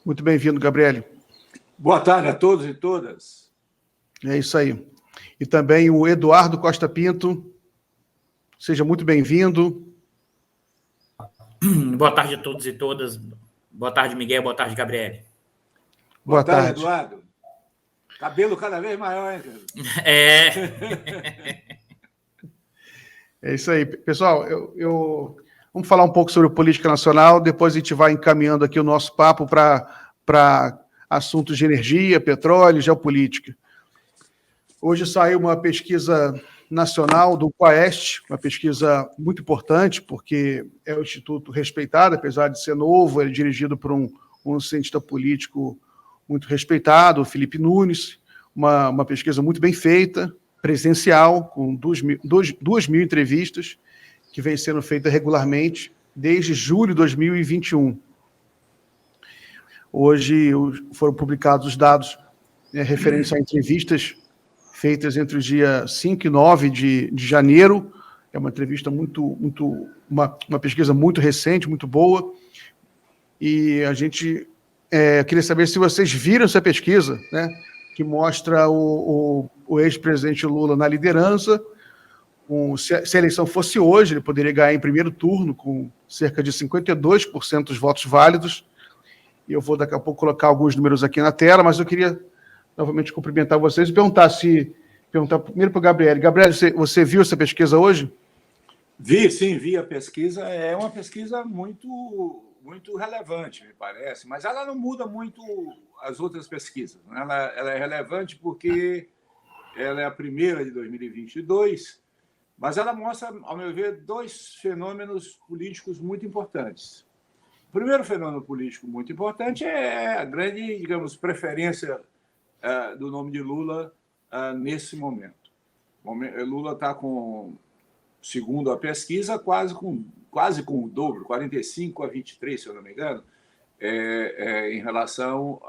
Muito bem-vindo, Gabriele. Boa tarde a todos e todas. É isso aí. E também o Eduardo Costa Pinto. Seja muito bem-vindo. Boa tarde a todos e todas. Boa tarde, Miguel. Boa tarde, Gabriele. Boa tarde, Eduardo. Cabelo cada vez maior, hein, cara? É isso aí. Pessoal, vamos falar um pouco sobre política nacional, depois a gente vai encaminhando aqui o nosso papo para assuntos de energia, petróleo, geopolítica. Hoje saiu uma pesquisa nacional do Quaest, uma pesquisa muito importante, porque é um instituto respeitado, apesar de ser novo, é dirigido por um cientista político muito respeitado, o Felipe Nunes, uma pesquisa muito bem feita, presencial, com 2.000 entrevistas, que vem sendo feita regularmente desde julho de 2021. Hoje foram publicados os dados referentes a entrevistas feitas entre os dias 5 e 9 de janeiro. É uma entrevista uma pesquisa muito recente, muito boa. E a gente queria saber se vocês viram essa pesquisa, né, que mostra o ex-presidente Lula na liderança. Se a eleição fosse hoje, ele poderia ganhar em primeiro turno, com cerca de 52% dos votos válidos. E eu vou daqui a pouco colocar alguns números aqui na tela, mas eu queria novamente cumprimentar vocês e perguntar primeiro para o Gabriel. Gabriel, você viu essa pesquisa hoje? Sim, vi a pesquisa. É uma pesquisa muito relevante, me parece, mas ela não muda muito as outras pesquisas. Ela é relevante porque ela é a primeira de 2022, mas ela mostra, ao meu ver, dois fenômenos políticos muito importantes. O primeiro fenômeno político muito importante é a grande, digamos, preferência do nome de Lula nesse momento. Lula está com, segundo a pesquisa, quase com o dobro, 45-23, se eu não me engano, em relação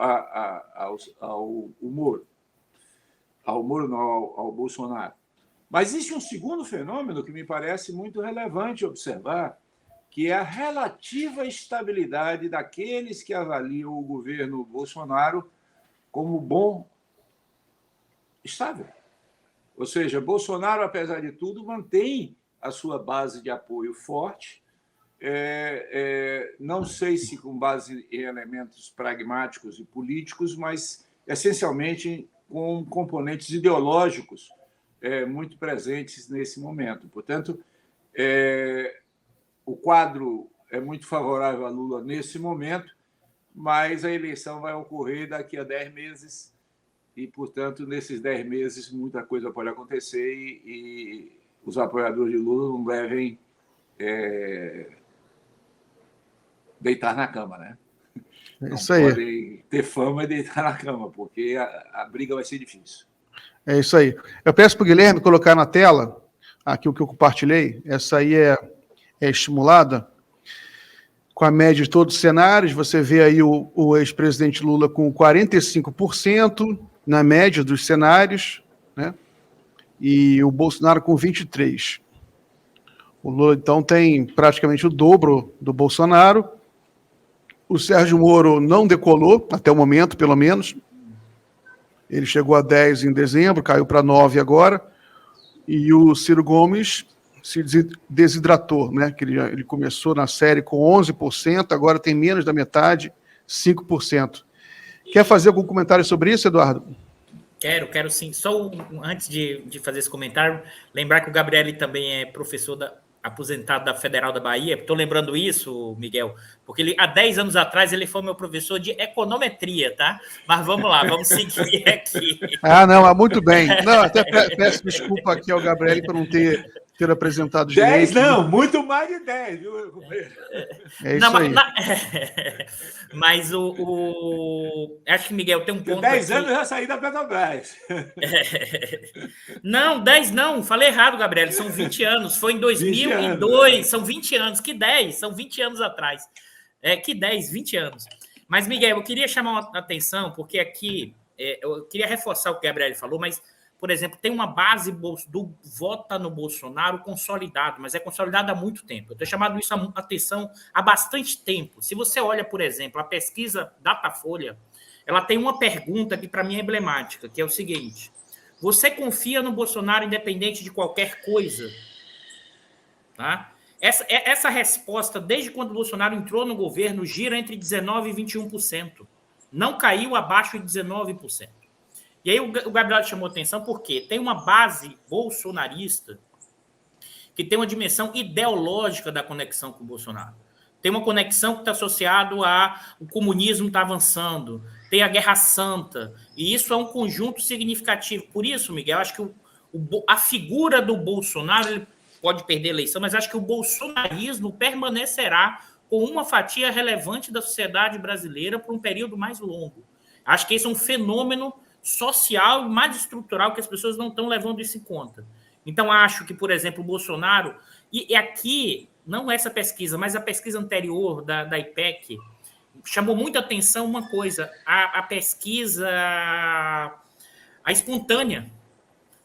ao Moro. Ao Bolsonaro. Mas existe um segundo fenômeno que me parece muito relevante observar, que é a relativa estabilidade daqueles que avaliam o governo Bolsonaro como bom, estável. Ou seja, Bolsonaro, apesar de tudo, mantém a sua base de apoio forte, não sei se com base em elementos pragmáticos e políticos, mas essencialmente com componentes ideológicos muito presentes nesse momento. Portanto, o quadro é muito favorável a Lula nesse momento, mas a eleição vai ocorrer daqui a 10 meses e, portanto, nesses 10 meses muita coisa pode acontecer e os apoiadores de Lula não devem deitar na cama, né? Não isso aí. Podem ter fama e deitar na cama, porque a briga vai ser difícil. É isso aí. Eu peço para o Guilherme colocar na tela aqui o que eu compartilhei. Essa aí é estimulada com a média de todos os cenários. Você vê aí o ex-presidente Lula com 45% na média dos cenários, né? E o Bolsonaro com 23%. O Lula, então, tem praticamente o dobro do Bolsonaro. O Sérgio Moro não decolou, até o momento, pelo menos. Ele chegou a 10 em dezembro, caiu para 9 agora. E o Ciro Gomes se desidratou, né? Que ele começou na série com 11%, agora tem menos da metade, 5%. Quer fazer algum comentário sobre isso, Eduardo? Quero sim. Só antes de fazer esse comentário, lembrar que o Gabriel também é professor aposentado da Federal da Bahia. Estou lembrando isso, Miguel, porque há 10 anos atrás ele foi meu professor de econometria, tá? Mas vamos lá, vamos seguir aqui. Não, muito bem. Não, até peço desculpa aqui ao Gabriel por não ter apresentado 10 direito. Não, muito mais de 10, viu? É isso aí. Mas acho que, Miguel, tem um ponto 10 aqui. anos eu já saí da Petrobras. Não, 10 não. Falei errado, Gabriel. São 20 anos. Foi em 2002. São 20 anos. Que 10? São 20 anos atrás. Que 10? 20 anos. Mas, Miguel, eu queria chamar a atenção, porque aqui eu queria reforçar o que o Gabriel falou, mas por exemplo, tem uma base do vota no Bolsonaro consolidado, mas é consolidado há muito tempo. Eu tenho chamado isso a atenção há bastante tempo. Se você olha, por exemplo, a pesquisa Datafolha, ela tem uma pergunta que para mim é emblemática, que é o seguinte: você confia no Bolsonaro independente de qualquer coisa? Tá? Essa resposta, desde quando o Bolsonaro entrou no governo, gira entre 19% e 21%. Não caiu abaixo de 19%. E aí o Gabriel chamou atenção porque tem uma base bolsonarista que tem uma dimensão ideológica da conexão com o Bolsonaro. Tem uma conexão que está associada ao comunismo está avançando, tem a Guerra Santa, e isso é um conjunto significativo. Por isso, Miguel, acho que a figura do Bolsonaro, ele pode perder a eleição, mas acho que o bolsonarismo permanecerá com uma fatia relevante da sociedade brasileira por um período mais longo. Acho que esse é um fenômeno social mais estrutural que as pessoas não estão levando isso em conta. Então, acho que, por exemplo, o Bolsonaro... E aqui, não essa pesquisa, mas a pesquisa anterior da IPEC, chamou muita atenção uma coisa, a pesquisa a espontânea.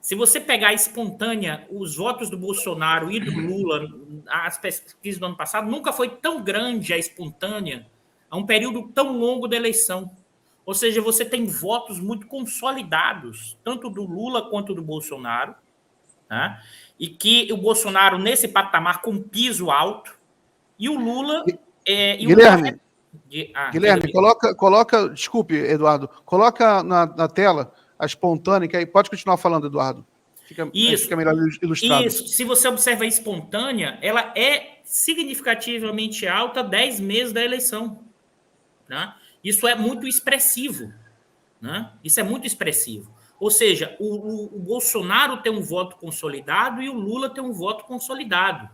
Se você pegar a espontânea, os votos do Bolsonaro e do Lula, as pesquisas do ano passado, nunca foi tão grande a espontânea a um período tão longo da eleição. Ou seja, você tem votos muito consolidados, tanto do Lula quanto do Bolsonaro, né? E que o Bolsonaro, nesse patamar, com piso alto, e o Lula... Guilherme, Guilherme, coloca... Desculpe, Eduardo. Coloca na tela a espontânea, que aí pode continuar falando, Eduardo. Fica melhor ilustrado. Isso. Se você observa a espontânea, ela é significativamente alta 10 meses da eleição, né? Isso é muito expressivo, né? Isso é muito expressivo. Ou seja, o Bolsonaro tem um voto consolidado e o Lula tem um voto consolidado.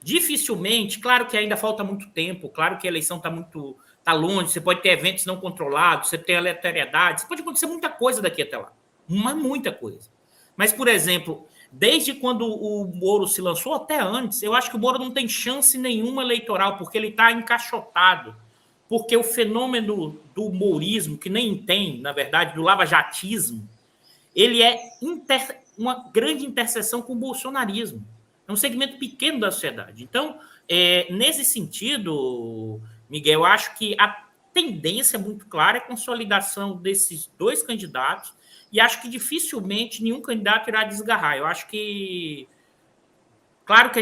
Dificilmente, claro que ainda falta muito tempo, claro que a eleição está longe, você pode ter eventos não controlados, você tem aleatoriedade, pode acontecer muita coisa daqui até lá, muita coisa. Mas, por exemplo, desde quando o Moro se lançou até antes, eu acho que o Moro não tem chance nenhuma eleitoral, porque ele está encaixotado. Porque o fenômeno do morismo, que nem tem, na verdade, do lavajatismo, ele é uma grande interseção com o bolsonarismo. É um segmento pequeno da sociedade. Então, nesse sentido, Miguel, eu acho que a tendência muito clara é a consolidação desses dois candidatos e acho que dificilmente nenhum candidato irá desgarrar. Eu acho que... Claro que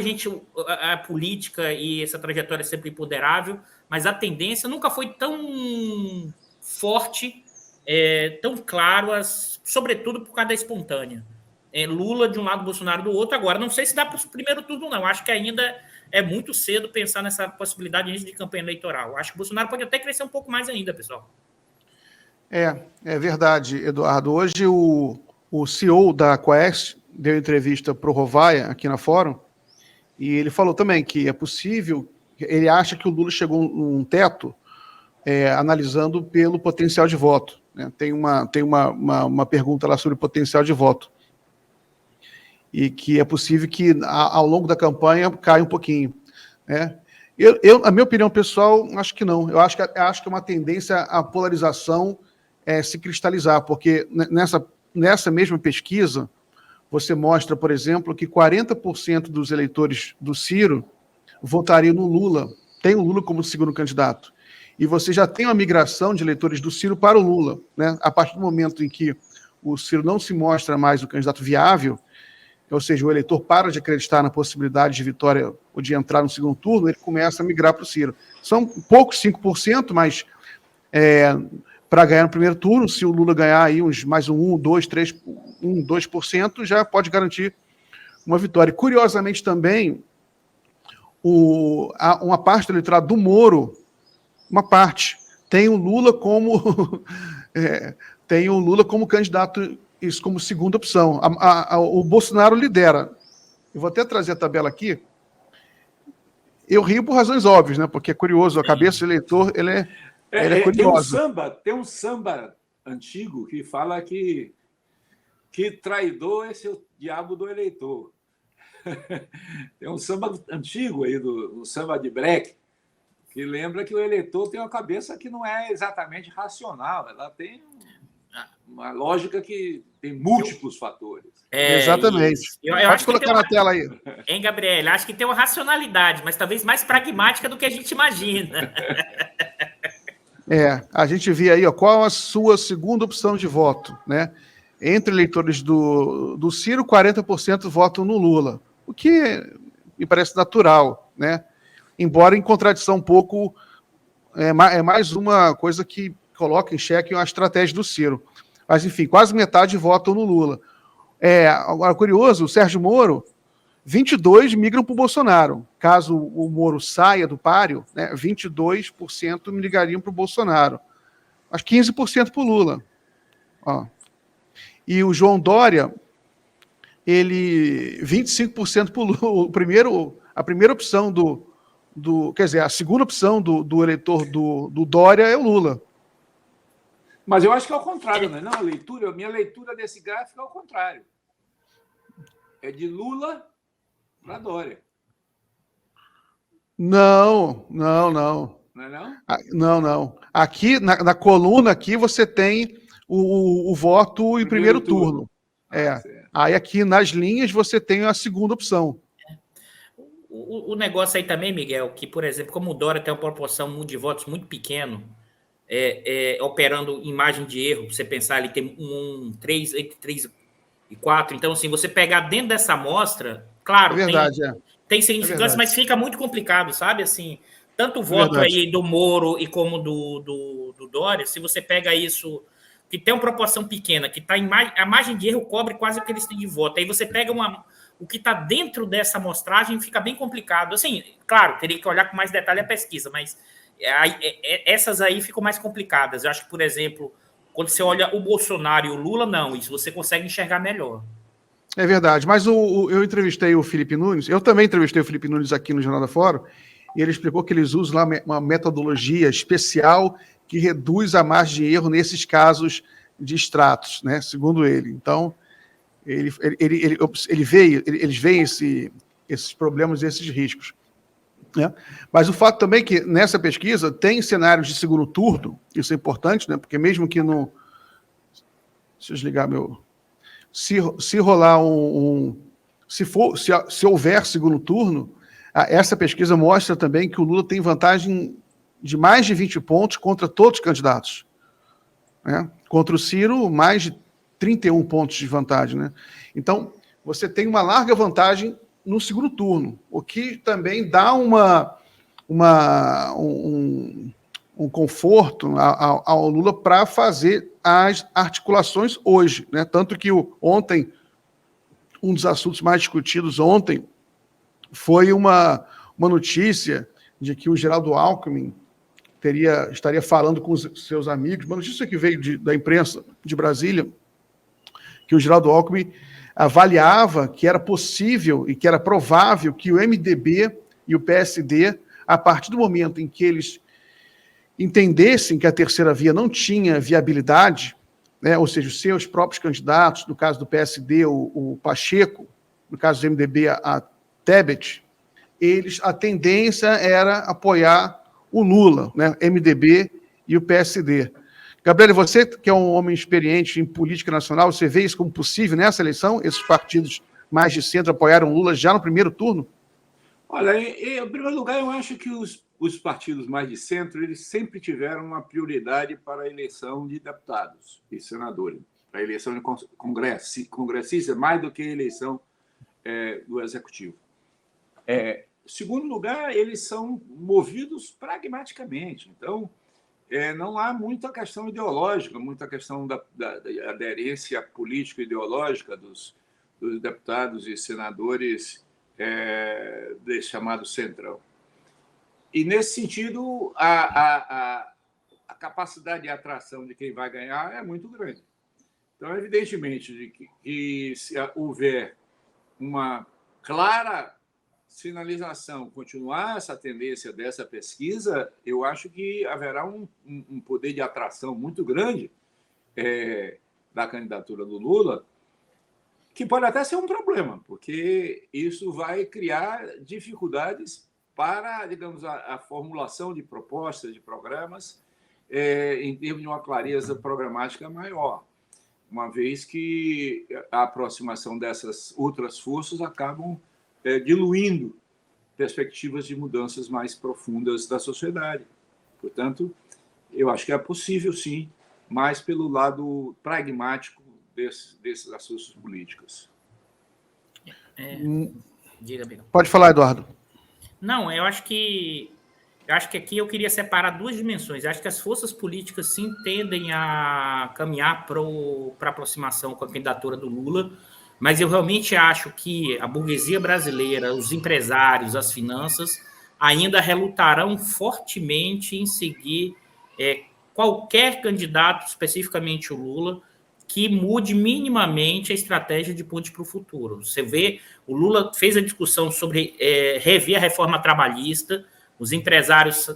a política e essa trajetória é sempre imponderável, mas a tendência nunca foi tão forte, tão claro, sobretudo por causa da espontânea. Lula de um lado, Bolsonaro do outro. Agora, não sei se dá para o primeiro turno, não. Acho que ainda é muito cedo pensar nessa possibilidade de campanha eleitoral. Acho que o Bolsonaro pode até crescer um pouco mais ainda, pessoal. É verdade, Eduardo. Hoje o CEO da Quaest deu entrevista para o Rovaia, aqui na Fórum, e ele falou também que é possível, ele acha que o Lula chegou num teto, analisando pelo potencial de voto, né? Tem uma pergunta lá sobre o potencial de voto. E que é possível que, ao longo da campanha, caia um pouquinho, né? A minha opinião pessoal, acho que não. Eu acho que é uma tendência à polarização se cristalizar, porque nessa mesma pesquisa, você mostra, por exemplo, que 40% dos eleitores do Ciro votariam no Lula, tem o Lula como segundo candidato. E você já tem uma migração de eleitores do Ciro para o Lula, né? A partir do momento em que o Ciro não se mostra mais o candidato viável, ou seja, o eleitor para de acreditar na possibilidade de vitória ou de entrar no segundo turno, ele começa a migrar para o Ciro. São poucos, 5%, mas para ganhar no primeiro turno, se o Lula ganhar aí mais 2%, já pode garantir uma vitória. E, curiosamente também, uma parte do eleitorado do Moro, uma parte, tem o Lula como candidato, isso como segunda opção. O Bolsonaro lidera. Eu vou até trazer a tabela aqui. Eu rio por razões óbvias, né? Porque é curioso, a cabeça do eleitor ele é curiosa. Tem um samba antigo que fala que traidor é o diabo do eleitor. Tem um samba antigo aí, do samba de break, que lembra que o eleitor tem uma cabeça que não é exatamente racional, ela tem uma lógica que tem múltiplos fatores. Exatamente. Eu Pode colocar na tela aí. Hein, Gabriel? Acho que tem uma racionalidade, mas talvez mais pragmática do que a gente imagina. A gente vê aí, ó, qual a sua segunda opção de voto, né? Entre eleitores do Ciro, 40% votam no Lula, o que me parece natural, né? Embora em contradição um pouco, é mais uma coisa que coloca em xeque a estratégia do Ciro. Mas, enfim, quase metade votam no Lula. Agora, curioso, o Sérgio Moro, 22 migram para o Bolsonaro. Caso o Moro saia do páreo, né, 22% migrariam para o Bolsonaro. Mas 15% para o Lula. Ó. E o João Dória, ele 25% para o Lula. A primeira opção quer dizer, a segunda opção do eleitor do Dória é o Lula. Mas eu acho que é o contrário, não é? Não, a minha leitura desse gráfico é o contrário. É de Lula para Dória. Não. Não é não? Não. Aqui, na coluna aqui, você tem o voto em primeiro turno. Aí aqui nas linhas você tem a segunda opção. O negócio aí também, Miguel, que, por exemplo, como o Dória tem uma proporção de votos muito pequeno, operando em margem de erro, você pensar ali, tem entre 3 e 4. Então, assim, você pegar dentro dessa amostra, claro, tem significância, mas fica muito complicado, sabe? Assim, tanto o voto aí do Moro e como do Dória, se você pega isso, que tem uma proporção pequena, que está a margem de erro cobre quase o que eles têm de voto. Aí você pega o que está dentro dessa amostragem, fica bem complicado. Assim, claro, teria que olhar com mais detalhe a pesquisa, mas essas aí ficam mais complicadas. Eu acho que, por exemplo, quando você olha o Bolsonaro e o Lula, não, isso você consegue enxergar melhor. É verdade, mas eu entrevistei o Felipe Nunes, eu também entrevistei o Felipe Nunes aqui no Jornal da Fórum, e ele explicou que eles usam lá uma metodologia especial que reduz a margem de erro nesses casos de extratos, né? Segundo ele. Então, eles veem esses problemas e esses riscos. Né? Mas o fato também é que nessa pesquisa tem cenários de segundo turno, isso é importante, né? Porque mesmo que não... Deixa eu desligar meu... Se rolar se houver segundo turno, essa pesquisa mostra também que o Lula tem vantagem de mais de 20 pontos contra todos os candidatos. Né? Contra o Ciro, mais de 31 pontos de vantagem. Né? Então, você tem uma larga vantagem no segundo turno, o que também dá um conforto ao Lula para fazer as articulações hoje. Né? Tanto que ontem, um dos assuntos mais discutidos ontem foi uma notícia de que o Geraldo Alckmin estaria falando com os seus amigos, uma notícia que veio da imprensa de Brasília, que o Geraldo Alckmin avaliava que era possível e que era provável que o MDB e o PSD, a partir do momento em que eles entendessem que a terceira via não tinha viabilidade, né, ou seja, os seus próprios candidatos, no caso do PSD, o Pacheco, no caso do MDB, a Tebet, a tendência era apoiar o Lula, né, MDB e o PSD. Gabriel, você que é um homem experiente em política nacional, você vê isso como possível nessa eleição? Esses partidos mais de centro apoiaram o Lula já no primeiro turno? Olha, em primeiro lugar, eu acho que os partidos mais de centro, eles sempre tiveram uma prioridade para a eleição de deputados e senadores, para a eleição de congressistas, mais do que a eleição do executivo. Segundo lugar, eles são movidos pragmaticamente. Então, não há muita questão ideológica, muita questão da aderência político-ideológica dos deputados e senadores desse chamado centrão. E, nesse sentido, a capacidade de atração de quem vai ganhar é muito grande. Então, evidentemente, que se houver uma clara sinalização, continuar essa tendência dessa pesquisa, eu acho que haverá um poder de atração muito grande da candidatura do Lula, que pode até ser um problema, porque isso vai criar dificuldades para, digamos, a formulação de propostas, de programas, em termos de uma clareza programática maior, uma vez que a aproximação dessas outras forças acabam diluindo perspectivas de mudanças mais profundas da sociedade. Portanto, eu acho que é possível, sim, mais pelo lado pragmático desses assuntos políticos. Diga, Bigão. Pode falar, Eduardo. Não, eu acho que aqui eu queria separar duas dimensões. Eu acho que as forças políticas sim tendem a caminhar para a aproximação com a candidatura do Lula, mas eu realmente acho que a burguesia brasileira, os empresários, as finanças, ainda relutarão fortemente em seguir qualquer candidato, especificamente o Lula, que mude minimamente a estratégia de ponte para o futuro. Você vê, o Lula fez a discussão sobre rever a reforma trabalhista, os empresários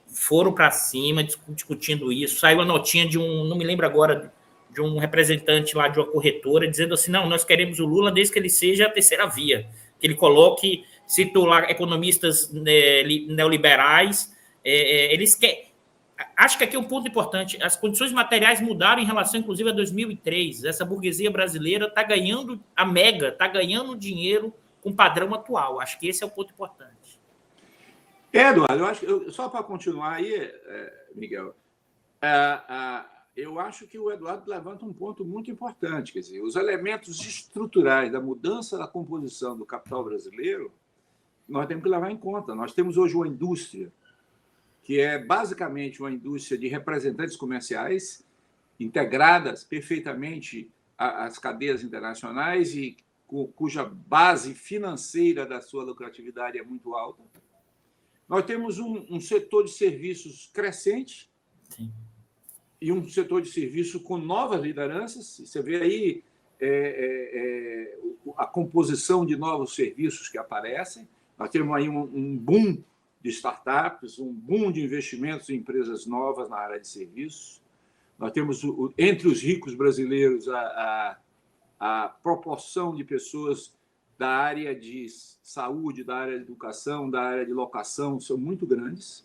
foram para cima discutindo isso, saiu a notinha de não me lembro agora, de um representante lá de uma corretora, dizendo assim, não, nós queremos o Lula desde que ele seja a terceira via, que ele coloque, citou lá economistas neoliberais, eles querem... Acho que aqui é um ponto importante. As condições materiais mudaram em relação, inclusive, a 2003. Essa burguesia brasileira está ganhando a mega, está ganhando dinheiro com o padrão atual. Acho que esse é o ponto importante. Eduardo, eu acho, só para continuar aí, Miguel, eu acho que o Eduardo levanta um ponto muito importante. Quer dizer, os elementos estruturais da mudança da composição do capital brasileiro, nós temos que levar em conta. Nós temos hoje uma indústria que é basicamente uma indústria de representantes comerciais integradas perfeitamente às cadeias internacionais e cuja base financeira da sua lucratividade é muito alta. Nós temos um setor de serviços crescente. Sim. E um setor de serviço com novas lideranças. Você vê aí a composição de novos serviços que aparecem. Nós temos aí um boom de startups, um boom de investimentos em empresas novas na área de serviços. Nós temos, entre os ricos brasileiros, a proporção de pessoas da área de saúde, da área de educação, da área de locação, são muito grandes.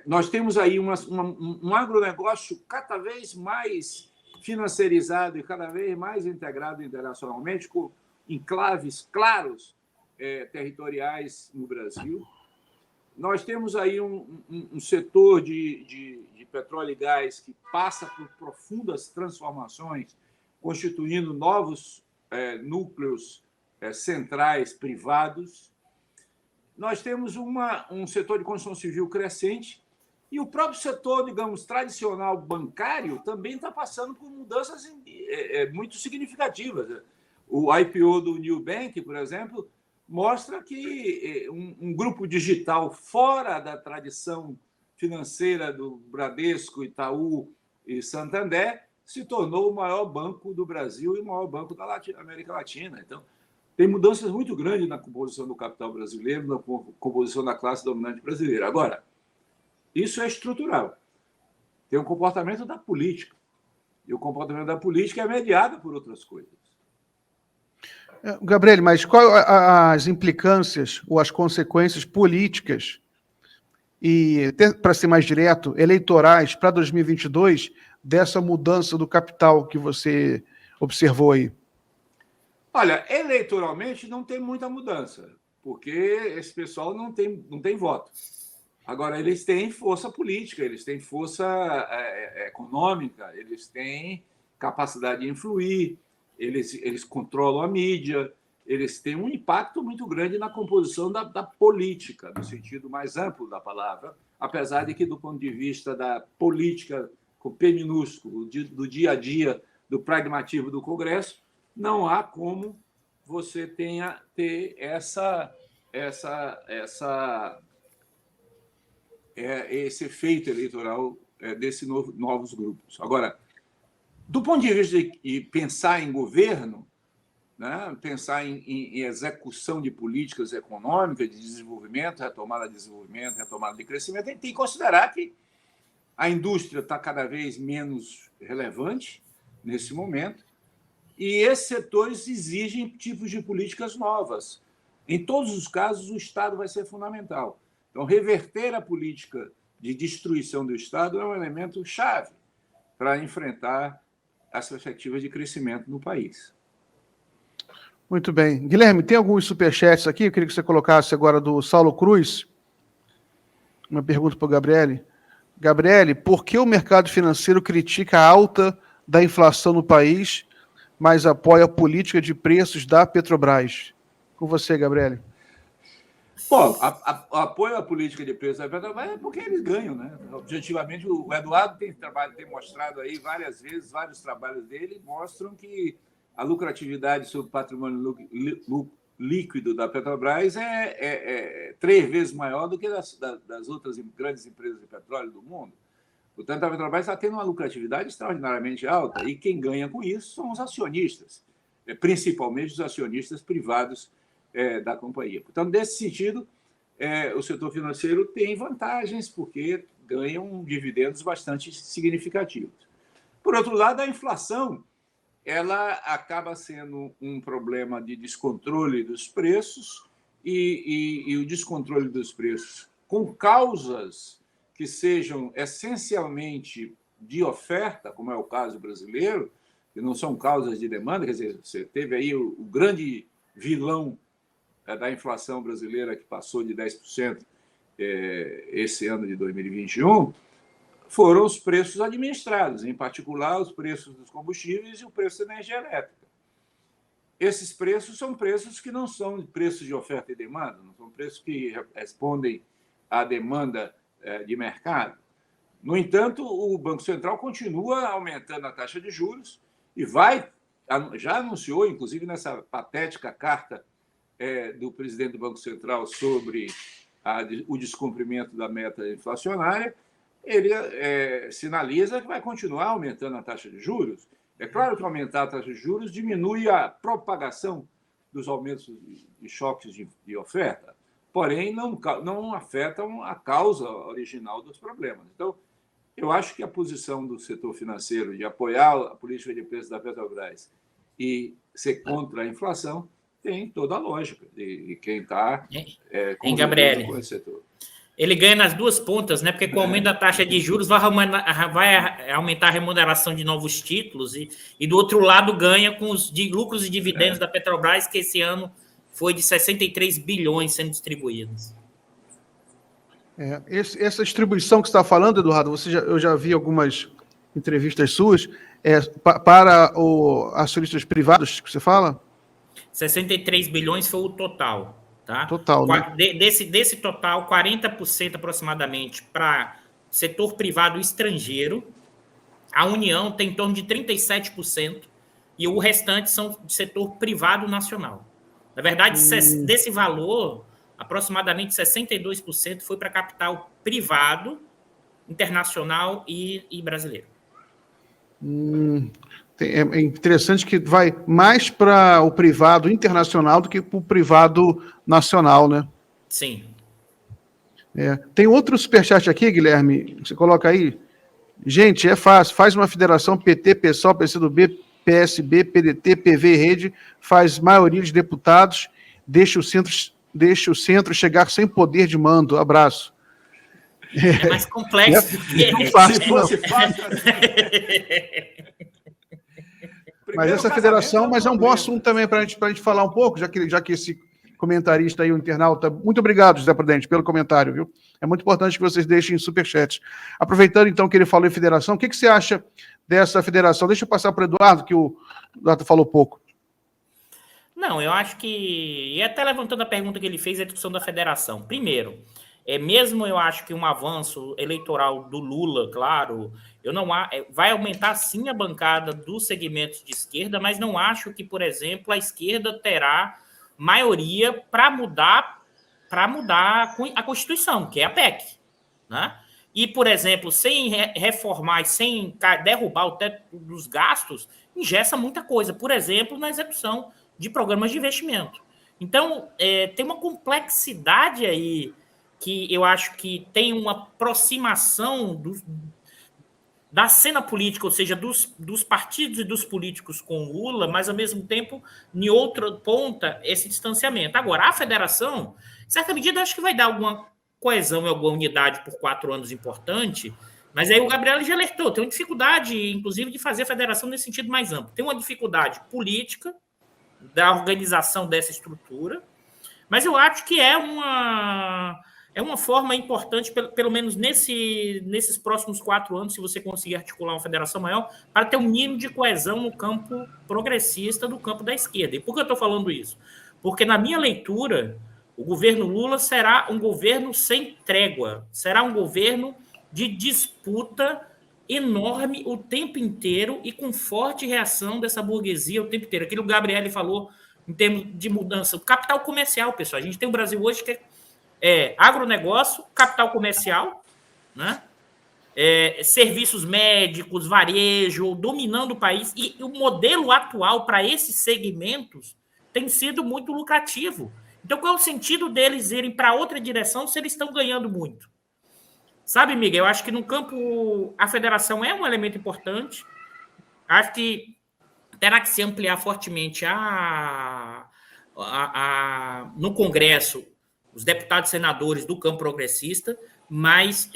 Nós temos aí um agronegócio cada vez mais financiarizado e cada vez mais integrado internacionalmente, com enclaves claros territoriais no Brasil. Nós temos aí um setor de petróleo e gás que passa por profundas transformações, constituindo novos núcleos centrais privados. Nós temos um setor de construção civil crescente e o próprio setor, digamos, tradicional bancário também está passando por mudanças muito significativas. O IPO do New Bank, por exemplo, mostra que um grupo digital fora da tradição financeira do Bradesco, Itaú e Santander se tornou o maior banco do Brasil e o maior banco da América Latina. Então, tem mudanças muito grandes na composição do capital brasileiro, na composição da classe dominante brasileira. Agora, isso é estrutural. Tem o comportamento da política. E o comportamento da política é mediado por outras coisas. Gabriel, mas quais as implicâncias ou as consequências políticas e, para ser mais direto, eleitorais para 2022 dessa mudança do capital que você observou aí? Olha, eleitoralmente não tem muita mudança, porque esse pessoal não tem voto. Agora, eles têm força política, eles têm força econômica, eles têm capacidade de influir, eles controlam a mídia, eles têm um impacto muito grande na composição da política, no sentido mais amplo da palavra, apesar de que, do ponto de vista da política, com P minúsculo, do dia a dia, do pragmatismo do Congresso, não há como você ter esse efeito eleitoral desses novos grupos. Agora, do ponto de vista de pensar em governo, né, pensar em execução de políticas econômicas, de desenvolvimento, retomada de desenvolvimento, retomada de crescimento, a gente tem que considerar que a indústria está cada vez menos relevante nesse momento e esses setores exigem tipos de políticas novas. Em todos os casos, o Estado vai ser fundamental. Então, reverter a política de destruição do Estado é um elemento chave para enfrentar as perspectivas de crescimento no país. Muito bem. Guilherme, tem alguns superchats aqui? Eu queria que você colocasse agora do Saulo Cruz. Uma pergunta para o Gabriele. Gabriele, por que o mercado financeiro critica a alta da inflação no país, mas apoia a política de preços da Petrobras? Com você, Gabriele. Bom, o apoio à política de preços da Petrobras é porque eles ganham, né? Objetivamente, o Eduardo tem mostrado aí várias vezes, vários trabalhos dele mostram que a lucratividade sobre o patrimônio líquido da Petrobras é 3 vezes maior do que das outras grandes empresas de petróleo do mundo. Portanto, a Petrobras está tendo uma lucratividade extraordinariamente alta e quem ganha com isso são os acionistas, principalmente os acionistas privados da companhia. Portanto, nesse sentido, o setor financeiro tem vantagens porque ganham dividendos bastante significativos. Por outro lado, a inflação ela acaba sendo um problema de descontrole dos preços e o descontrole dos preços com causas que sejam essencialmente de oferta, como é o caso brasileiro, que não são causas de demanda, quer dizer, você teve aí o grande vilão da inflação brasileira, que passou de 10% esse ano de 2021, foram os preços administrados, em particular os preços dos combustíveis e o preço da energia elétrica. Esses preços são preços que não são preços de oferta e demanda, não são preços que respondem à demanda de mercado. No entanto, o Banco Central continua aumentando a taxa de juros e já anunciou, inclusive nessa patética carta do presidente do Banco Central sobre o descumprimento da meta inflacionária, ele sinaliza que vai continuar aumentando a taxa de juros. É claro que aumentar a taxa de juros diminui a propagação dos aumentos de choques de oferta, porém não afetam a causa original dos problemas. Então, eu acho que a posição do setor financeiro de apoiar a política de preços da Petrobras e ser contra a inflação tem toda a lógica de quem está Gabriele, com esse setor. Ele ganha nas duas pontas, né? Porque com o aumento da taxa de juros vai aumentar a remuneração de novos títulos e do outro lado ganha com os lucros e dividendos da Petrobras, que esse ano foi de 63 bilhões sendo distribuídos. Essa distribuição que você está falando, Eduardo, eu já vi algumas entrevistas suas, para acionistas privados que você fala? 63 bilhões foi o total. Tá? Total, né? Desse total, 40% aproximadamente para setor privado estrangeiro, a União tem em torno de 37%, e o restante são de setor privado nacional. Na verdade, desse valor, aproximadamente 62% foi para capital privado, internacional e brasileiro. É interessante que vai mais para o privado internacional do que para o privado nacional, né? Sim. Tem outro superchat aqui, Guilherme, você coloca aí. Gente, é fácil, faz uma federação PT, PSOL, PCdoB, PSB, PDT, PV e Rede, faz maioria de deputados, deixa o centro chegar sem poder de mando. Abraço. É mais complexo. Se fosse fácil assim. Mas essa federação, mas é um bom assunto também para a gente falar um pouco, já que esse comentarista aí, o internauta. Muito obrigado, José Prudente, pelo comentário, viu? É muito importante que vocês deixem superchats. Aproveitando, então, que ele falou em federação, o que você acha dessa federação? Deixa eu passar para o Eduardo, que o Eduardo falou pouco. Não, eu acho que... E até levantando a pergunta que ele fez, a discussão da federação. Primeiro, mesmo eu acho que um avanço eleitoral do Lula, claro, vai aumentar sim a bancada dos segmentos de esquerda, mas não acho que, por exemplo, a esquerda terá maioria para mudar a Constituição, que é a PEC, né? E, por exemplo, sem reformar, sem derrubar o teto dos gastos, engessa muita coisa, por exemplo, na execução de programas de investimento. Então, tem uma complexidade aí que eu acho que tem uma aproximação da cena política, ou seja, dos partidos e dos políticos com o Lula, mas, ao mesmo tempo, em outra ponta, esse distanciamento. Agora, a federação, em certa medida, acho que vai dar coesão em alguma unidade por 4 anos importante, mas aí o Gabriel já alertou, tem uma dificuldade, inclusive, de fazer a federação nesse sentido mais amplo. Tem uma dificuldade política da organização dessa estrutura, mas eu acho que é uma forma importante, pelo menos nesses próximos 4 anos, se você conseguir articular uma federação maior, para ter um mínimo de coesão no campo progressista do campo da esquerda. E por que eu estou falando isso? Porque, na minha leitura, o governo Lula será um governo sem trégua, será um governo de disputa enorme o tempo inteiro e com forte reação dessa burguesia o tempo inteiro. Aquilo que o Gabriel falou em termos de mudança. O capital comercial, pessoal. A gente tem um Brasil hoje que é agronegócio, capital comercial, né? Serviços médicos, varejo, dominando o país. E o modelo atual para esses segmentos tem sido muito lucrativo. Então, qual é o sentido deles irem para outra direção se eles estão ganhando muito? Sabe, Miguel, eu acho que no campo a federação é um elemento importante. Acho que terá que se ampliar fortemente no Congresso os deputados e senadores do campo progressista, mas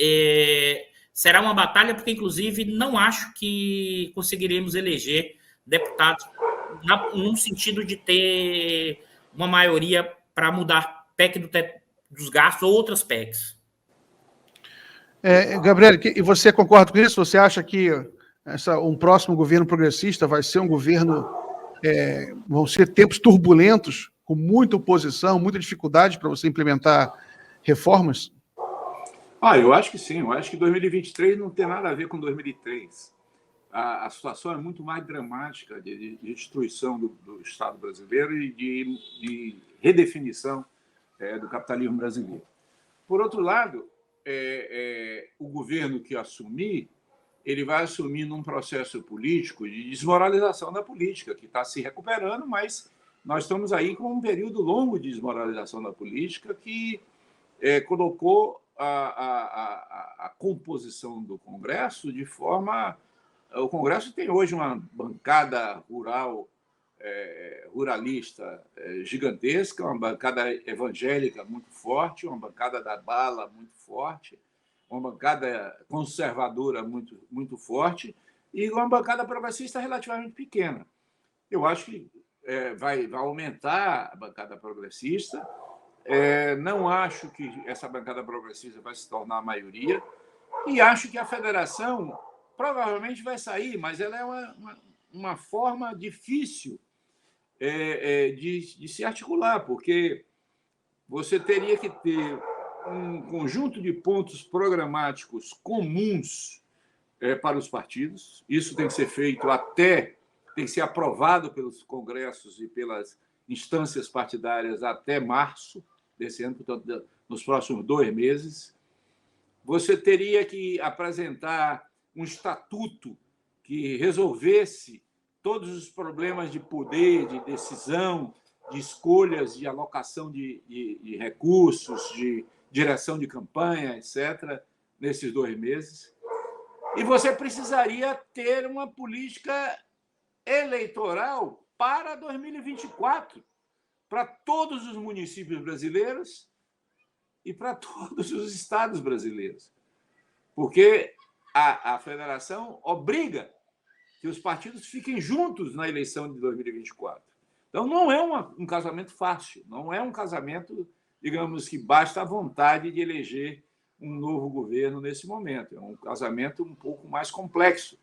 será uma batalha porque, inclusive, não acho que conseguiremos eleger deputados num sentido de ter uma maioria para mudar PEC do teto dos gastos ou outras PECs. Gabriel, e você concorda com isso? Você acha que um próximo governo progressista vai ser um governo... vão ser tempos turbulentos, com muita oposição, muita dificuldade para você implementar reformas? Eu acho que sim. Eu acho que 2023 não tem nada a ver com 2003. A situação é muito mais dramática de destruição do Estado brasileiro e de redefinição do capitalismo brasileiro. Por outro lado, o governo que assumir, ele vai assumir num processo político de desmoralização da política, que está se recuperando, mas nós estamos aí com um período longo de desmoralização da política que colocou a composição do Congresso de forma... O Congresso tem hoje uma bancada ruralista gigantesca, uma bancada evangélica muito forte, uma bancada da bala muito forte, uma bancada conservadora muito, muito forte e uma bancada progressista relativamente pequena. Eu acho que vai aumentar a bancada progressista. Não acho que essa bancada progressista vai se tornar a maioria e acho que a federação provavelmente vai sair, mas ela é uma forma difícil de se articular, porque você teria que ter um conjunto de pontos programáticos comuns para os partidos. Isso tem que ser feito tem que ser aprovado pelos congressos e pelas instâncias partidárias até março desse ano, portanto, nos próximos 2 meses. Você teria que apresentar um estatuto que resolvesse todos os problemas de poder, de decisão, de escolhas, de alocação de recursos, de direção de campanha, etc., nesses 2 meses. E você precisaria ter uma política eleitoral para 2024, para todos os municípios brasileiros e para todos os estados brasileiros. Porque a federação obriga que os partidos fiquem juntos na eleição de 2024. Então, não é um casamento fácil, não é um casamento, digamos, que basta a vontade de eleger um novo governo nesse momento. É um casamento um pouco mais complexo.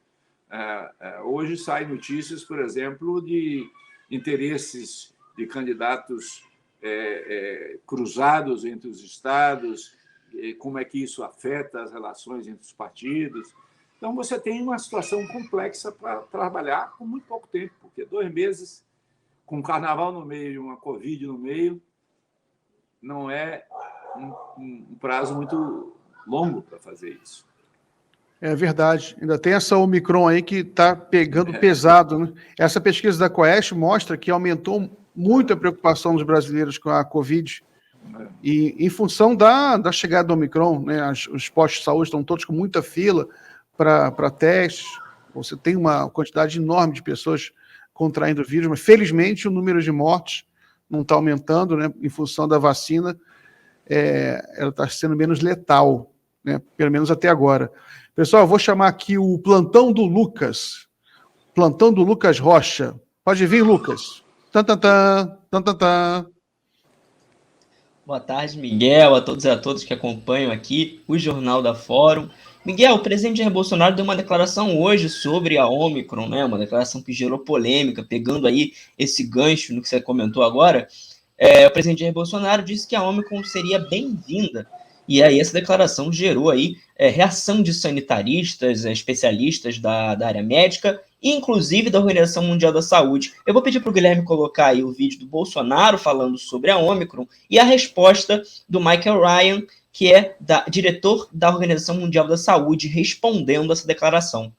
Hoje saem notícias, por exemplo, de interesses de candidatos cruzados entre os estados, como é que isso afeta as relações entre os partidos. Então, você tem uma situação complexa para trabalhar com muito pouco tempo, porque 2 meses, com um carnaval no meio e uma Covid no meio, não é um prazo muito longo para fazer isso. É verdade. Ainda tem essa Omicron aí que está pegando pesado, né? Essa pesquisa da Coest mostra que aumentou muito a preocupação dos brasileiros com a Covid. E em função da chegada do Omicron, né, os postos de saúde estão todos com muita fila para testes. Você tem uma quantidade enorme de pessoas contraindo o vírus, mas felizmente o número de mortes não está aumentando, né, em função da vacina. ela está sendo menos letal, né? Pelo menos até agora. Pessoal, eu vou chamar aqui o plantão do Lucas. Plantão do Lucas Rocha. Pode vir, Lucas. Tan, tan, tan, tan, tan, tan. Boa tarde, Miguel, a todos e a todas que acompanham aqui o Jornal da Fórum. Miguel, o presidente Jair Bolsonaro deu uma declaração hoje sobre a Ômicron, né? Uma declaração que gerou polêmica, pegando aí esse gancho no que você comentou agora. O presidente Jair Bolsonaro disse que a Ômicron seria bem-vinda. E aí essa declaração gerou aí reação de sanitaristas, especialistas da área médica, inclusive da Organização Mundial da Saúde. Eu vou pedir para o Guilherme colocar aí o vídeo do Bolsonaro falando sobre a Ômicron e a resposta do Michael Ryan, que é diretor da Organização Mundial da Saúde, respondendo essa declaração.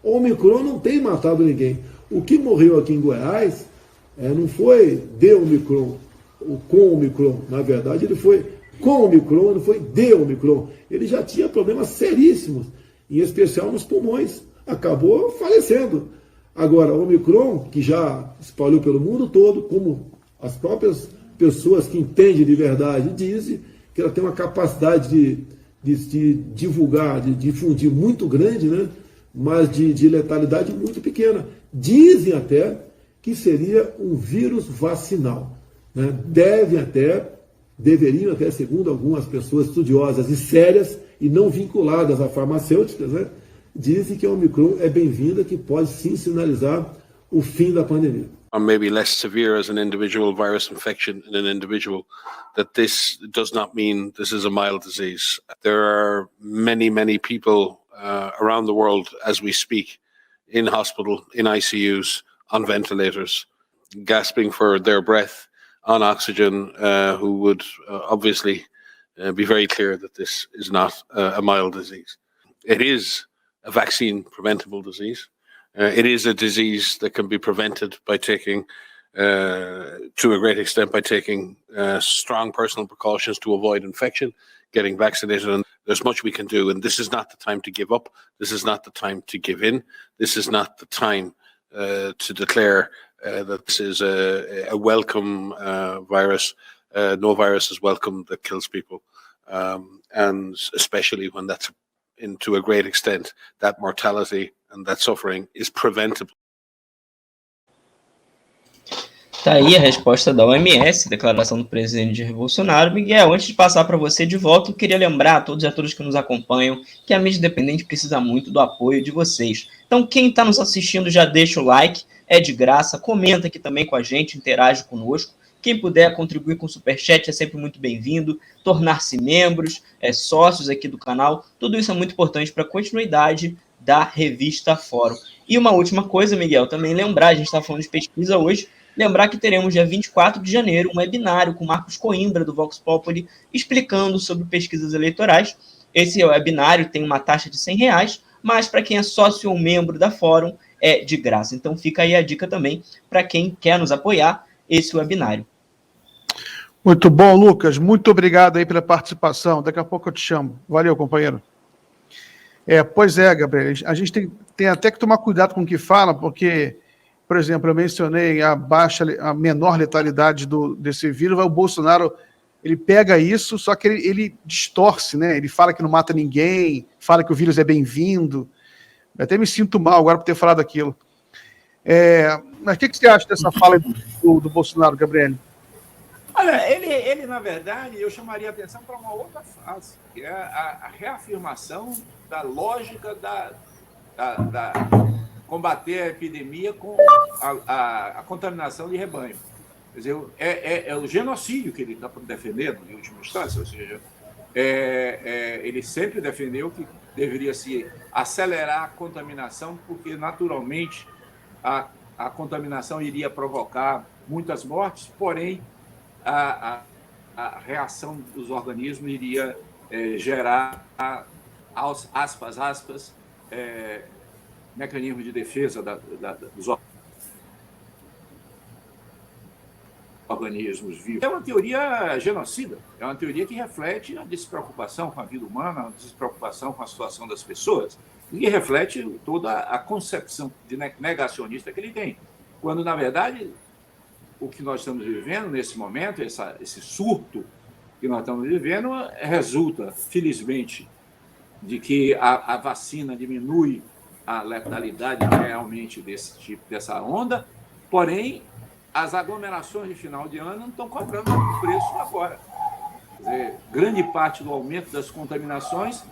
O Ômicron não tem matado ninguém. O que morreu aqui em Goiás não foi de Ômicron, ou com Ômicron. Na verdade, ele foi com Ômicron, não foi de Ômicron. Ele já tinha problemas seríssimos, em especial nos pulmões. Acabou falecendo. Agora, o Ômicron, que já espalhou pelo mundo todo, como as próprias pessoas que entendem de verdade dizem, que ela tem uma capacidade de divulgar, de difundir muito grande, né? Mas de letalidade muito pequena. Dizem até que seria um vírus vacinal, né? Deveriam até, segundo algumas pessoas estudiosas e sérias e não vinculadas a farmacêuticas, né? Dizem que a Omicron é bem-vinda, que pode sim sinalizar o fim da pandemia. Or maybe less severe as an individual virus infection in an individual, that this does not mean this is a mild disease. There are many, many people around the world as we speak in hospital, in ICUs, on ventilators, gasping for their breath, on oxygen, who would obviously be very clear that this is not a mild disease. It is a vaccine preventable disease. It is a disease that can be prevented by taking, to a great extent, by taking strong personal precautions to avoid infection, getting vaccinated, and there's much we can do. And this is not the time to give up. This is not the time to give in. This is not the time to declare that this is a welcome virus. No virus is welcome that kills people. And especially when that's, to a great extent, that mortality and that suffering is preventable. Tá aí a resposta da OMS, declaração do presidente Jair Bolsonaro. Miguel, antes de passar para você de volta, eu queria lembrar a todos e a todas que nos acompanham que a mídia independente precisa muito do apoio de vocês. Então, quem está nos assistindo já deixa o like, é de graça, comenta aqui também com a gente, interage conosco. Quem puder contribuir com o Superchat é sempre muito bem-vindo, tornar-se membros, sócios aqui do canal, tudo isso é muito importante para a continuidade da revista Fórum. E uma última coisa, Miguel, também lembrar, a gente está falando de pesquisa hoje, lembrar que teremos dia 24 de janeiro um webinário com Marcos Coimbra, do Vox Populi, explicando sobre pesquisas eleitorais. Esse webinário tem uma taxa de R$100, mas para quem é sócio ou membro da Fórum é de graça. Então fica aí a dica também para quem quer nos apoiar, esse webinário. Muito bom, Lucas. Muito obrigado aí pela participação. Daqui a pouco eu te chamo. Valeu, companheiro. Pois é, Gabriel. A gente tem até que tomar cuidado com o que fala, porque, por exemplo, eu mencionei a menor letalidade desse vírus. O Bolsonaro, ele pega isso, só que ele distorce, né? Ele fala que não mata ninguém, fala que o vírus é bem-vindo. Eu até me sinto mal agora por ter falado aquilo. Mas o que você acha dessa fala do Bolsonaro, Gabriel? Olha, ele, na verdade, eu chamaria a atenção para uma outra fase, que é a reafirmação da lógica da combater a epidemia com a contaminação de rebanho. Quer dizer, é o genocídio que ele está defendendo, em última instância, ou seja, ele sempre defendeu que deveria se acelerar a contaminação, porque, naturalmente, a contaminação iria provocar muitas mortes, porém, a reação dos organismos iria gerar, aspas, mecanismo de defesa dos organismos vivos. É uma teoria genocida, é uma teoria que reflete a despreocupação com a vida humana, a despreocupação com a situação das pessoas, e reflete toda a concepção negacionista que ele tem, quando, na verdade, o que nós estamos vivendo nesse momento, esse surto que nós estamos vivendo resulta, felizmente, de que a vacina diminui a letalidade realmente dessa onda, porém, as aglomerações de final de ano não estão cobrando o preço agora. Quer dizer, grande parte do aumento das contaminações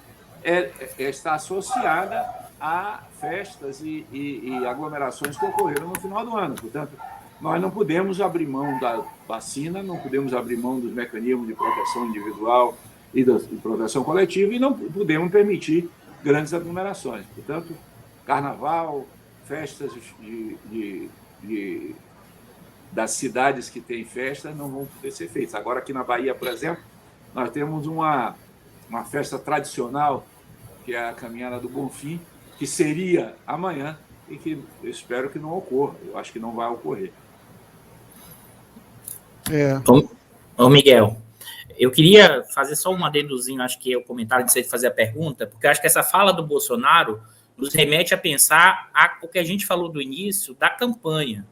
está associada a festas e aglomerações que ocorreram no final do ano. Portanto, nós não podemos abrir mão da vacina, não podemos abrir mão dos mecanismos de proteção individual e de proteção coletiva e não podemos permitir grandes aglomerações. Portanto, carnaval, festas das cidades que têm festas não vão poder ser feitas. Agora, aqui na Bahia, por exemplo, nós temos uma festa tradicional, que é a Caminhada do Bonfim, que seria amanhã e que eu espero que não ocorra. Eu acho que não vai ocorrer. Ô Miguel, eu queria fazer só um adendozinho, acho que é o comentário de você fazer a pergunta, porque eu acho que essa fala do Bolsonaro nos remete a pensar o que a gente falou do início da campanha.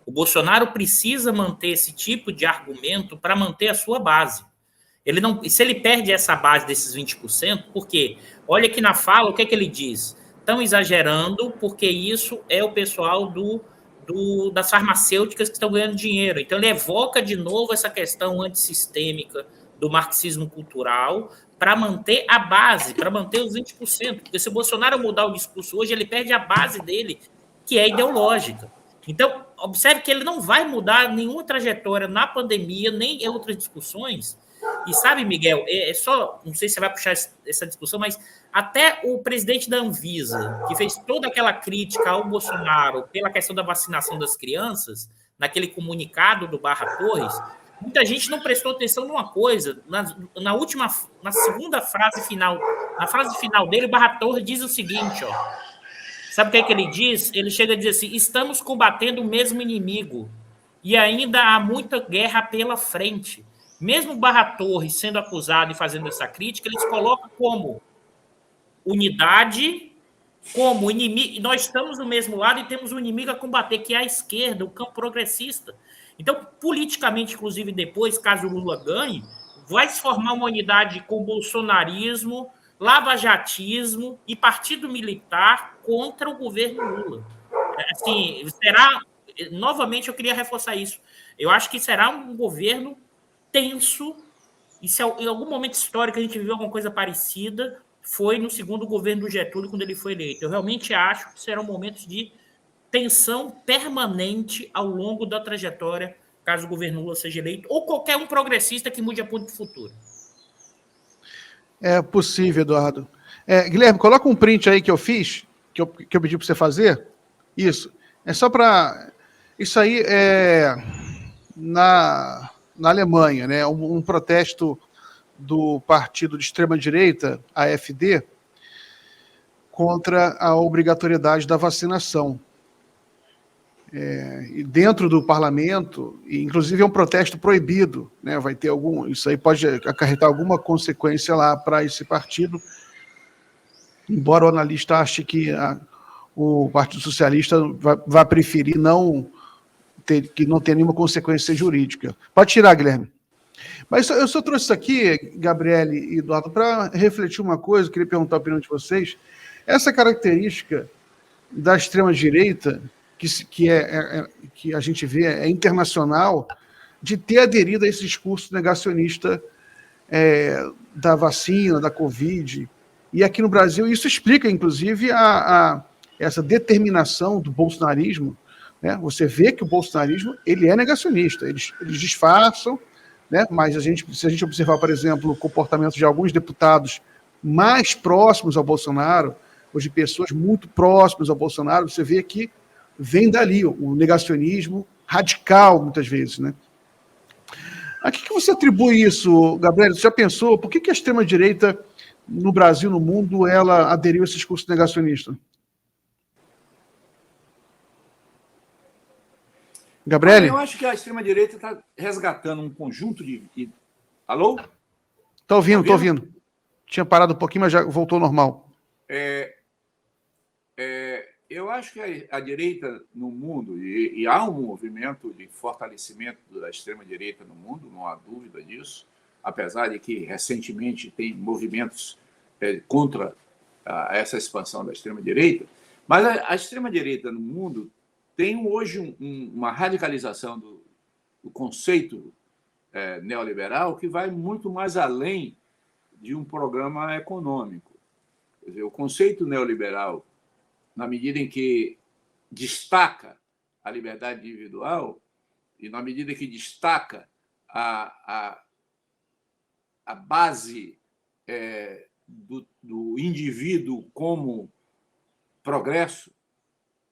O Bolsonaro precisa manter esse tipo de argumento para manter a sua base. Ele não, se ele perde essa base desses 20%, por quê? Olha aqui na fala, o que é que ele diz? Estão exagerando porque isso é o pessoal das farmacêuticas que estão ganhando dinheiro. Então, ele evoca de novo essa questão antissistêmica do marxismo cultural para manter a base, para manter os 20%. Porque se o Bolsonaro mudar o discurso hoje, ele perde a base dele, que é ideológica. Então, observe que ele não vai mudar nenhuma trajetória na pandemia, nem em outras discussões. E sabe, Miguel, não sei se você vai puxar essa discussão, mas até o presidente da Anvisa, que fez toda aquela crítica ao Bolsonaro pela questão da vacinação das crianças, naquele comunicado do Barra Torres, muita gente não prestou atenção numa coisa. Na segunda frase final, na frase final dele, o Barra Torres diz o seguinte, ó. Sabe o que é que ele diz? Ele chega a dizer assim, estamos combatendo o mesmo inimigo e ainda há muita guerra pela frente. Mesmo Barra Torres sendo acusado e fazendo essa crítica, eles colocam como unidade, como inimigo. Nós estamos do mesmo lado e temos um inimigo a combater, que é a esquerda, o campo progressista. Então, politicamente, inclusive depois, caso o Lula ganhe, vai se formar uma unidade com bolsonarismo, lavajatismo e partido militar contra o governo Lula. Assim, será... Novamente, eu queria reforçar isso. Eu acho que será um governo tenso, e se em algum momento histórico a gente viu alguma coisa parecida, foi no segundo governo do Getúlio, quando ele foi eleito. Eu realmente acho que serão momentos de tensão permanente ao longo da trajetória, caso o governo Lula seja eleito, ou qualquer um progressista que mude a ponto de futuro. É possível, Eduardo. Guilherme, coloca um print aí que eu fiz, que eu pedi para você fazer. Isso. É só para... Isso aí é na Alemanha, né? Um protesto do partido de extrema-direita, AfD, contra a obrigatoriedade da vacinação. E dentro do parlamento, e inclusive é um protesto proibido, né? Vai ter isso aí pode acarretar alguma consequência lá para esse partido, embora o analista ache que o Partido Socialista vai preferir que não tenha nenhuma consequência jurídica. Pode tirar, Guilherme. Mas eu só trouxe isso aqui, Gabriele e Eduardo, para refletir uma coisa, queria perguntar a opinião de vocês. Essa característica da extrema-direita, que a gente vê é internacional, de ter aderido a esse discurso negacionista da vacina, da Covid. E aqui no Brasil, isso explica, inclusive, essa determinação do bolsonarismo, né? Você vê que o bolsonarismo ele é negacionista, eles disfarçam, né? Mas se a gente observar, por exemplo, o comportamento de alguns deputados mais próximos ao Bolsonaro, ou de pessoas muito próximas ao Bolsonaro, você vê que vem dali o negacionismo radical, muitas vezes, né? A que você atribui isso, Gabriel? Você já pensou por que a extrema-direita no Brasil, no mundo, ela aderiu a esse discurso negacionista? Gabriele? Eu acho que a extrema-direita está resgatando um conjunto de... Alô? Estou ouvindo. Tinha parado um pouquinho, mas já voltou ao normal. Eu acho que a direita no mundo, e há um movimento de fortalecimento da extrema-direita no mundo, não há dúvida disso, apesar de que recentemente tem movimentos contra essa expansão da extrema-direita, mas a extrema-direita no mundo tem hoje uma radicalização do conceito neoliberal que vai muito mais além de um programa econômico. Quer dizer, o conceito neoliberal, na medida em que destaca a liberdade individual e na medida que destaca a base do indivíduo como progresso,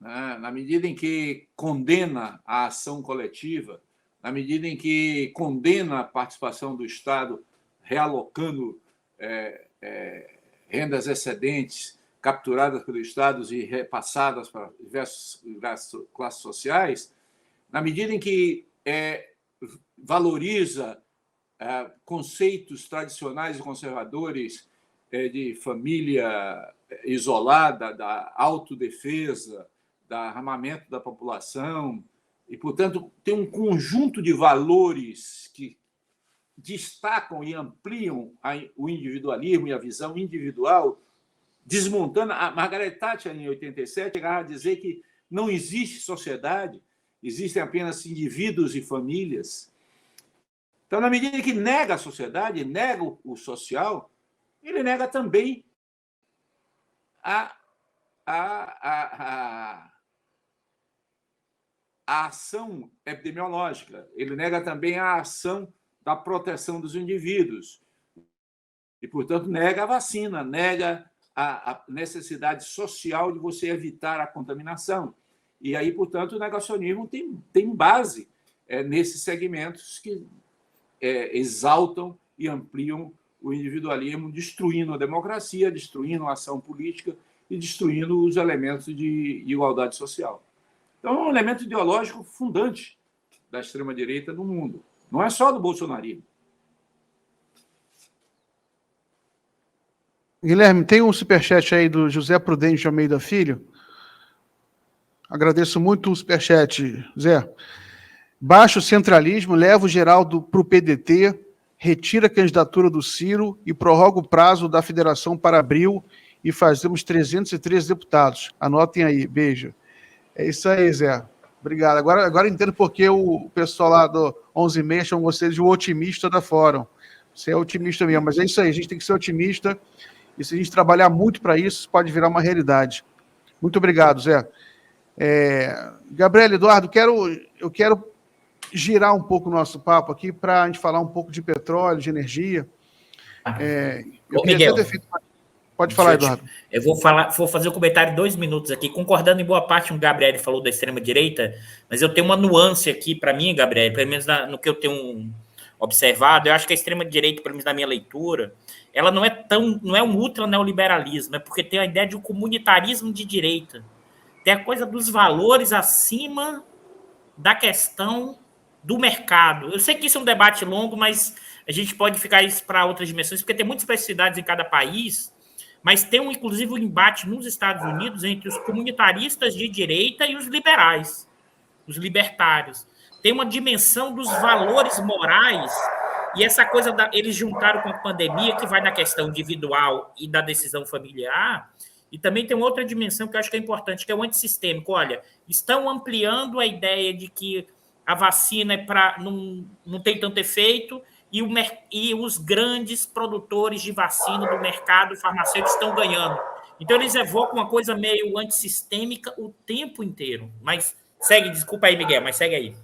né? Na medida em que condena a ação coletiva, na medida em que condena a participação do Estado realocando rendas excedentes capturadas pelos Estados e repassadas para diversas classes sociais, na medida em que valoriza conceitos tradicionais e conservadores de família isolada, da autodefesa, do armamento da população, e, portanto, tem um conjunto de valores que destacam e ampliam o individualismo e a visão individual, desmontando. A Margaret Thatcher, em 87, chegava a dizer que não existe sociedade, existem apenas indivíduos e famílias. Então, na medida que nega a sociedade, nega o social, ele nega também a ação epidemiológica, ele nega também a ação da proteção dos indivíduos. E, portanto, nega a vacina, nega a necessidade social de você evitar a contaminação. E aí, portanto, o negacionismo tem base nesses segmentos que exaltam e ampliam o individualismo, destruindo a democracia, destruindo a ação política e destruindo os elementos de igualdade social. Então, é um elemento ideológico fundante da extrema-direita no mundo. Não é só do bolsonarismo. Guilherme, tem um superchat aí do José Prudente de Almeida Filho. Agradeço muito o superchat, Zé. Baixa o centralismo, leva o Geraldo para o PDT, retira a candidatura do Ciro e prorroga o prazo da federação para abril e fazemos 313 deputados. Anotem aí, beijo. É isso aí, Zé. Obrigado. Agora entendo porque o pessoal lá do 11h30 chamam você de o otimista da Fórum. Você é otimista mesmo, mas é isso aí, a gente tem que ser otimista e se a gente trabalhar muito para isso, pode virar uma realidade. Muito obrigado, Zé. Gabriel, Eduardo, eu quero girar um pouco o nosso papo aqui para a gente falar um pouco de petróleo, de energia. Miguel, pode falar, Eduardo. Eu vou fazer um comentário de 2 minutos aqui, concordando em boa parte com o Gabriel falou da extrema-direita, mas eu tenho uma nuance aqui para mim, Gabriel, pelo menos no que eu tenho observado. Eu acho que a extrema-direita, pelo menos na minha leitura, ela não é um ultra-neoliberalismo, é porque tem a ideia de um comunitarismo de direita. Tem a coisa dos valores acima da questão do mercado. Eu sei que isso é um debate longo, mas a gente pode ficar isso para outras dimensões, porque tem muitas especificidades em cada país, mas tem, inclusive, um embate nos Estados Unidos entre os comunitaristas de direita e os liberais, os libertários. Tem uma dimensão dos valores morais, e essa coisa eles juntaram com a pandemia, que vai na questão individual e da decisão familiar, e também tem outra dimensão que eu acho que é importante, que é o antissistêmico. Olha, estão ampliando a ideia de que a vacina não tem tanto efeito, e os grandes produtores de vacina do mercado farmacêutico estão ganhando. Então, eles evocam uma coisa meio antissistêmica o tempo inteiro. Mas segue, desculpa aí, Miguel, mas segue aí.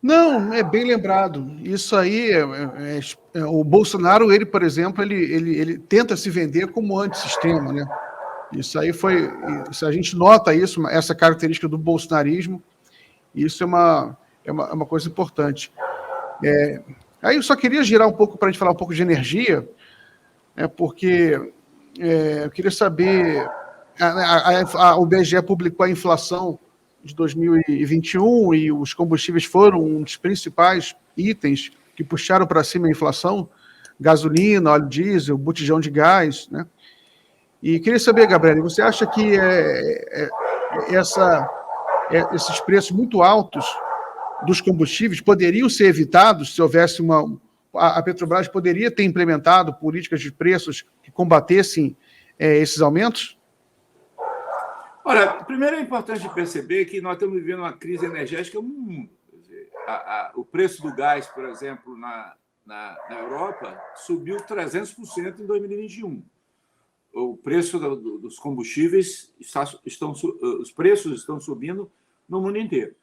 Não, é bem lembrado. Isso aí, o Bolsonaro, ele, por exemplo, ele tenta se vender como antissistema, né? Isso aí a gente nota isso, essa característica do bolsonarismo, isso é uma coisa importante. Aí eu só queria girar um pouco para a gente falar um pouco de energia, porque eu queria saber, o BGE publicou a inflação de 2021 e os combustíveis foram um dos principais itens que puxaram para cima a inflação, gasolina, óleo diesel, botijão de gás, né? E queria saber, Gabriel, você acha que esses preços muito altos dos combustíveis poderiam ser evitados se houvesse uma a Petrobras poderia ter implementado políticas de preços que combatessem esses aumentos? Olha, primeiro é importante perceber que nós estamos vivendo uma crise energética no mundo. Quer dizer, o preço do gás, por exemplo, na Europa, subiu 300% em 2021. O preço dos combustíveis, os preços estão subindo no mundo inteiro.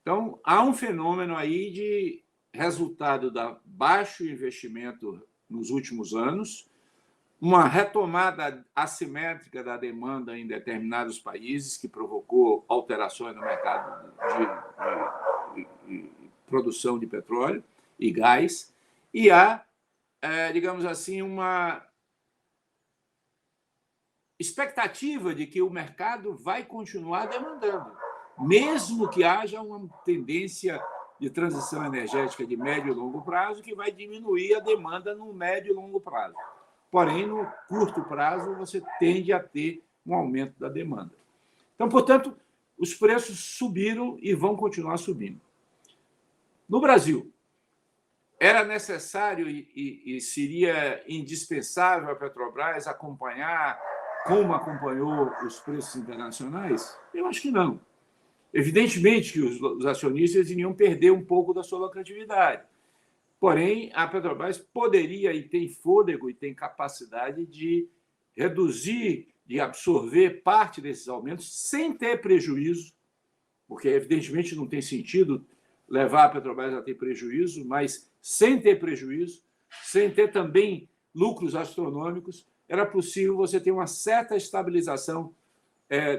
Então, há um fenômeno aí de resultado da baixo investimento nos últimos anos, uma retomada assimétrica da demanda em determinados países, que provocou alterações no mercado de produção de petróleo e gás, e há, digamos assim, uma expectativa de que o mercado vai continuar demandando, mesmo que haja uma tendência de transição energética de médio e longo prazo que vai diminuir a demanda no médio e longo prazo. Porém, no curto prazo, você tende a ter um aumento da demanda. Então, portanto, os preços subiram e vão continuar subindo. No Brasil, era necessário e seria indispensável a Petrobras acompanhar como acompanhou os preços internacionais? Eu acho que não. Evidentemente que os acionistas iriam perder um pouco da sua lucratividade. Porém, a Petrobras poderia e tem fôlego e tem capacidade de reduzir, de absorver parte desses aumentos sem ter prejuízo, porque evidentemente não tem sentido levar a Petrobras a ter prejuízo, mas sem ter prejuízo, sem ter também lucros astronômicos, era possível você ter uma certa estabilização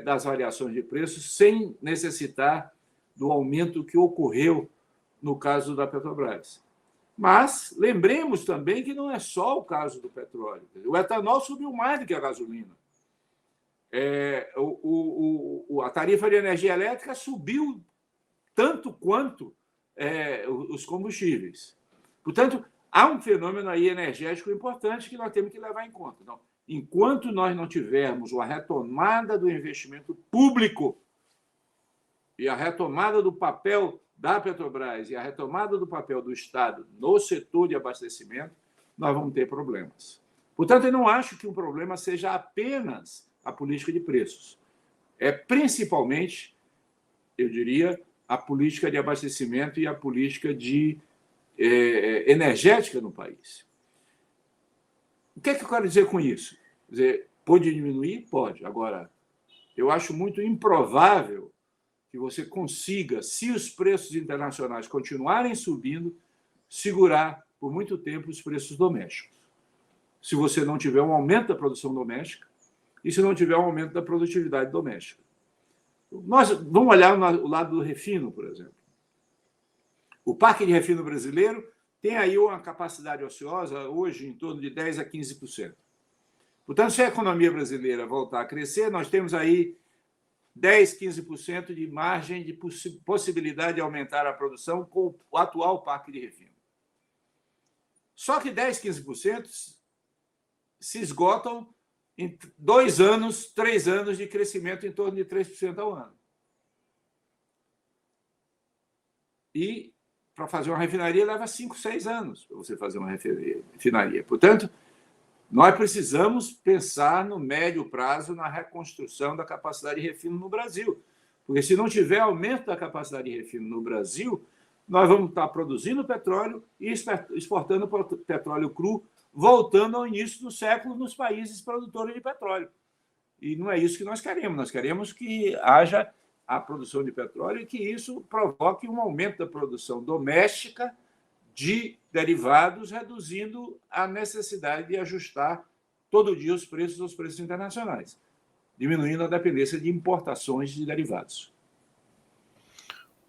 das variações de preços sem necessitar do aumento que ocorreu no caso da Petrobras. Mas lembremos também que não é só o caso do petróleo. O etanol subiu mais do que a gasolina. A tarifa de energia elétrica subiu tanto quanto os combustíveis. Portanto, há um fenômeno aí energético importante que nós temos que levar em conta. Então, enquanto nós não tivermos a retomada do investimento público e a retomada do papel da Petrobras e a retomada do papel do Estado no setor de abastecimento, nós vamos ter problemas. Portanto, eu não acho que o problema seja apenas a política de preços. É principalmente, eu diria, a política de abastecimento e a política energética no país. O que é que eu quero dizer com isso? Quer dizer, pode diminuir? Pode. Agora, eu acho muito improvável que você consiga, se os preços internacionais continuarem subindo, segurar por muito tempo os preços domésticos. Se você não tiver um aumento da produção doméstica e se não tiver um aumento da produtividade doméstica. Nós vamos olhar o lado do refino, por exemplo. O parque de refino brasileiro tem aí uma capacidade ociosa hoje em torno de 10% a 15%. Portanto, se a economia brasileira voltar a crescer, nós temos aí 10%, 15% de margem de possibilidade de aumentar a produção com o atual parque de refino. Só que 10%, 15% se esgotam em 2 anos, 3 anos de crescimento em torno de 3% ao ano. E para fazer uma refinaria leva 5, 6 anos para você fazer uma refinaria. Portanto, nós precisamos pensar no médio prazo na reconstrução da capacidade de refino no Brasil. Porque se não tiver aumento da capacidade de refino no Brasil, nós vamos estar produzindo petróleo e exportando petróleo cru, voltando ao início do século nos países produtores de petróleo. E não é isso que nós queremos. Nós queremos que haja a produção de petróleo e que isso provoque um aumento da produção doméstica de derivados, reduzindo a necessidade de ajustar todo dia os preços aos preços internacionais, diminuindo a dependência de importações de derivados.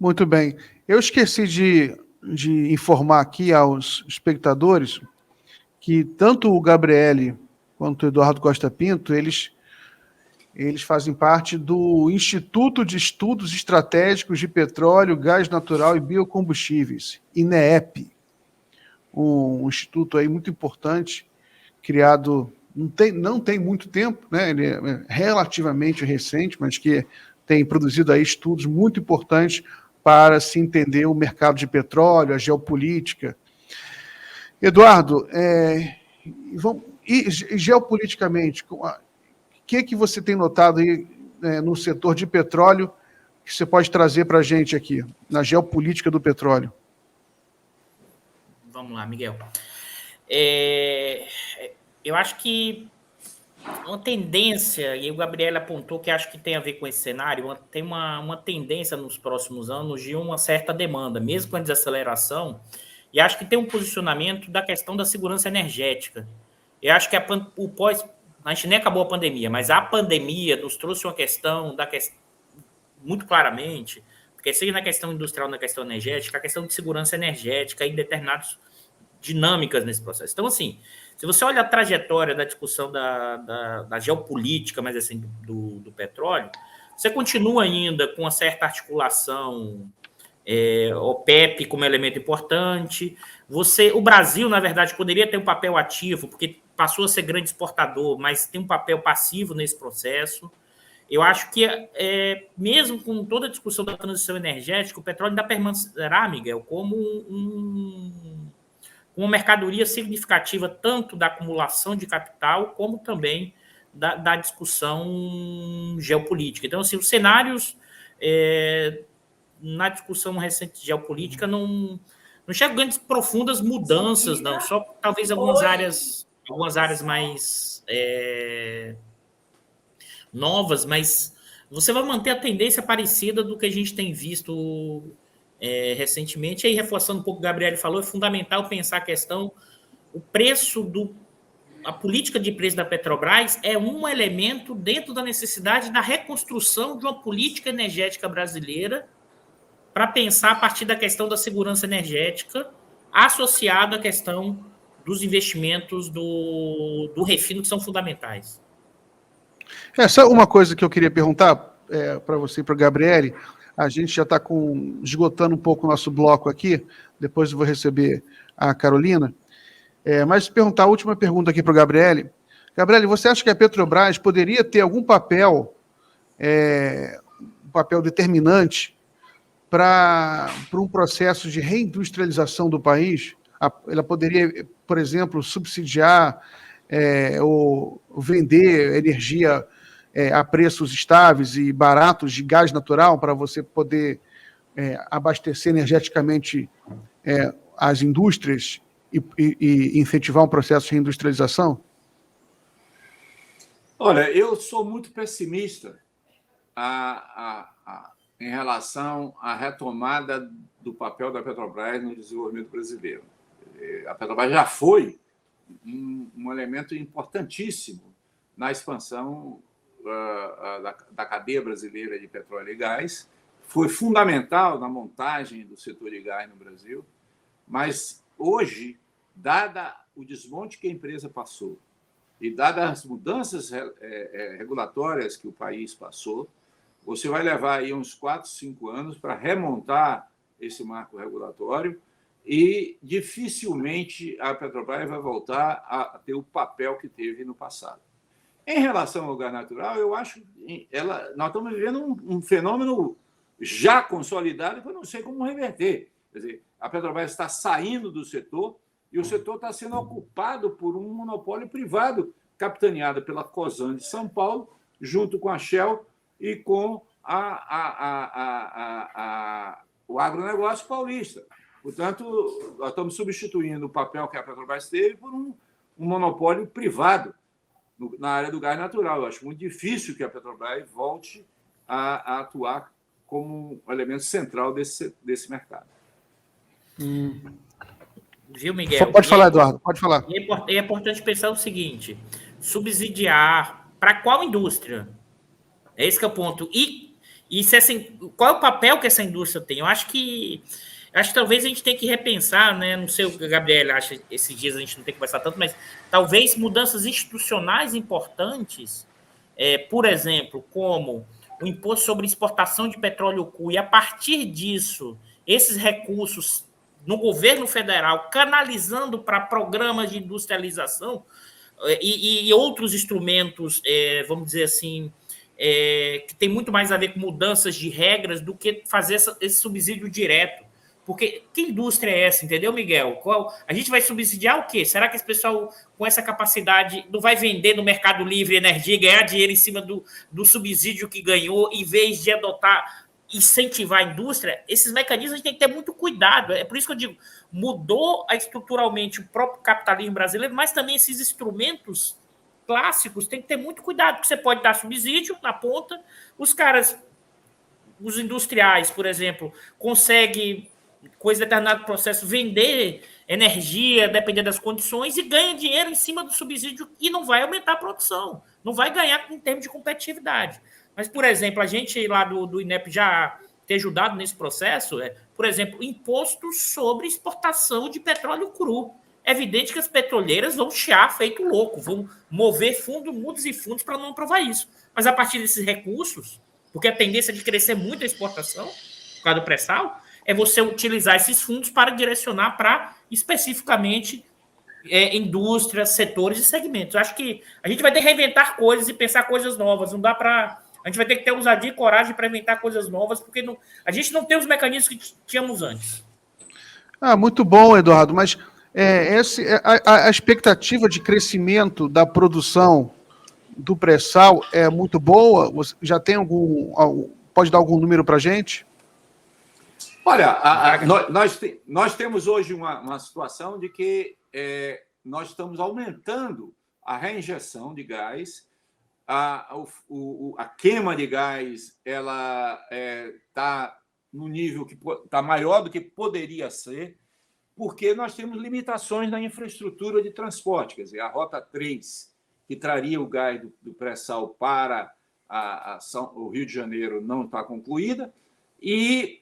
Muito bem. Eu esqueci de informar aqui aos espectadores que tanto o Gabriele quanto o Eduardo Costa Pinto, eles fazem parte do Instituto de Estudos Estratégicos de Petróleo, Gás Natural e Biocombustíveis, INEEP. Um instituto aí muito importante, criado não tem muito tempo, né? Ele é relativamente recente, mas que tem produzido aí estudos muito importantes para se entender o mercado de petróleo, a geopolítica. Eduardo, e geopoliticamente, o que você tem notado aí no setor de petróleo que você pode trazer para a gente aqui, na geopolítica do petróleo? Vamos lá, Miguel. Eu acho que uma tendência, e o Gabriel apontou que acho que tem a ver com esse cenário, tem uma tendência nos próximos anos de uma certa demanda, mesmo com a desaceleração, e acho que tem um posicionamento da questão da segurança energética. Eu acho que a gente nem acabou a pandemia, mas a pandemia nos trouxe uma questão muito claramente, porque seja na questão industrial, na questão energética, a questão de segurança energética e determinadas dinâmicas nesse processo. Então, assim, se você olha a trajetória da discussão da geopolítica, mas assim, do petróleo, você continua ainda com uma certa articulação OPEP como elemento importante. O Brasil, na verdade, poderia ter um papel ativo, porque passou a ser grande exportador, mas tem um papel passivo nesse processo. Eu acho que, mesmo com toda a discussão da transição energética, o petróleo ainda permanecerá, Miguel, como uma mercadoria significativa tanto da acumulação de capital como também da discussão geopolítica. Então, assim, os cenários na discussão recente de geopolítica não chegam grandes profundas mudanças, não. Só talvez algumas áreas mais novas, mas você vai manter a tendência parecida do que a gente tem visto recentemente. Aí, reforçando um pouco o que o Gabriel falou, é fundamental pensar a questão, a política de preço da Petrobras é um elemento dentro da necessidade da reconstrução de uma política energética brasileira para pensar a partir da questão da segurança energética associada à questão dos investimentos do refino, que são fundamentais. Essa é uma coisa que eu queria perguntar para você e para o Gabriele. A gente já está esgotando um pouco o nosso bloco aqui, depois eu vou receber a Carolina. Mas perguntar a última pergunta aqui para o Gabriele. Gabriele, você acha que a Petrobras poderia ter algum papel, um papel determinante para um processo de reindustrialização do país? Ela poderia, por exemplo, subsidiar ou vender energia a preços estáveis e baratos de gás natural para você poder abastecer energeticamente as indústrias e incentivar um processo de reindustrialização? Olha, eu sou muito pessimista em relação à retomada do papel da Petrobras no desenvolvimento brasileiro. A Petrobras já foi um elemento importantíssimo na expansão da cadeia brasileira de petróleo e gás, foi fundamental na montagem do setor de gás no Brasil, mas hoje, dada o desmonte que a empresa passou e dadas as mudanças regulatórias que o país passou, você vai levar aí uns 4, 5 anos para remontar esse marco regulatório e dificilmente a Petrobras vai voltar a ter o papel que teve no passado. Em relação ao gás natural, eu acho que nós estamos vivendo um fenômeno já consolidado que eu não sei como reverter. Quer dizer, a Petrobras está saindo do setor e o setor está sendo ocupado por um monopólio privado, capitaneado pela Cosan de São Paulo, junto com a Shell e com o agronegócio paulista. Portanto, nós estamos substituindo o papel que a Petrobras teve por um monopólio privado na área do gás natural. Eu acho muito difícil que a Petrobras volte a atuar como um elemento central desse mercado. Viu, Miguel? Pode falar, Eduardo, pode falar. É importante pensar o seguinte: subsidiar para qual indústria? É esse que é o ponto. Qual é o papel que essa indústria tem? Eu acho que talvez a gente tenha que repensar, né? Não sei o que o Gabriel acha, esses dias a gente não tem que conversar tanto, mas talvez mudanças institucionais importantes, por exemplo, como o imposto sobre exportação de petróleo cru, e a partir disso, esses recursos no governo federal canalizando para programas de industrialização e outros instrumentos, vamos dizer assim, que tem muito mais a ver com mudanças de regras do que fazer esse subsídio direto. Porque que indústria é essa, entendeu, Miguel? A gente vai subsidiar o quê? Será que esse pessoal com essa capacidade não vai vender no Mercado Livre energia e ganhar dinheiro em cima do subsídio que ganhou, em vez de adotar, incentivar a indústria? Esses mecanismos a gente tem que ter muito cuidado. É por isso que eu digo, mudou estruturalmente o próprio capitalismo brasileiro, mas também esses instrumentos clássicos tem que ter muito cuidado, porque você pode dar subsídio na ponta, os industriais, por exemplo, conseguem, com esse determinado processo, vender energia, dependendo das condições, e ganha dinheiro em cima do subsídio e não vai aumentar a produção, não vai ganhar em termos de competitividade. Mas, por exemplo, a gente lá do INEP já ter ajudado nesse processo, por exemplo, imposto sobre exportação de petróleo cru. É evidente que as petroleiras vão chiar feito louco, vão mover mundos e fundos para não aprovar isso. Mas a partir desses recursos, porque a tendência de crescer muito a exportação, por causa do pré-sal, é você utilizar esses fundos para direcionar para, especificamente, indústrias, setores e segmentos. Eu acho que a gente vai ter que reinventar coisas e pensar coisas novas. Não dá para... A gente vai ter que ter ousadia e coragem para inventar coisas novas, porque a gente não tem os mecanismos que tínhamos antes. Muito bom, Eduardo, mas a expectativa de crescimento da produção do pré-sal é muito boa? Você já tem pode dar algum número para a gente? Olha, nós temos hoje uma situação de que nós estamos aumentando a reinjeção de gás, a queima de gás ela está no nível que está maior do que poderia ser, porque nós temos limitações na infraestrutura de transporte. Quer dizer, a Rota 3, que traria o gás do pré-sal para o Rio de Janeiro, não está concluída, e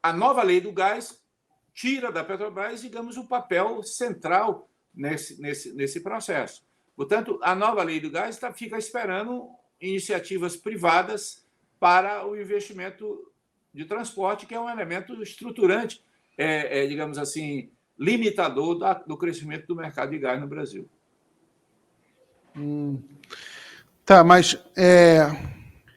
a nova lei do gás tira da Petrobras, digamos, o papel central nesse processo. Portanto, a nova lei do gás fica esperando iniciativas privadas para o investimento de transporte, que é um elemento estruturante, digamos assim, limitador do crescimento do mercado de gás no Brasil. Tá, mas...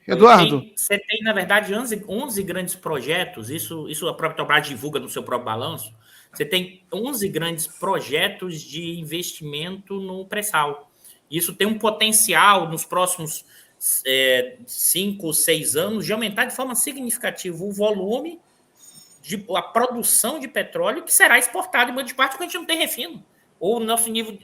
Eduardo? Você tem, na verdade, 11 grandes projetos, isso a própria Petrobras divulga no seu próprio balanço. Você tem 11 grandes projetos de investimento no pré-sal. Isso tem um potencial nos próximos 5 ou 6 anos de aumentar de forma significativa o volume, a produção de petróleo que será exportado em grande parte porque a gente não tem refino. Ou o nosso nível,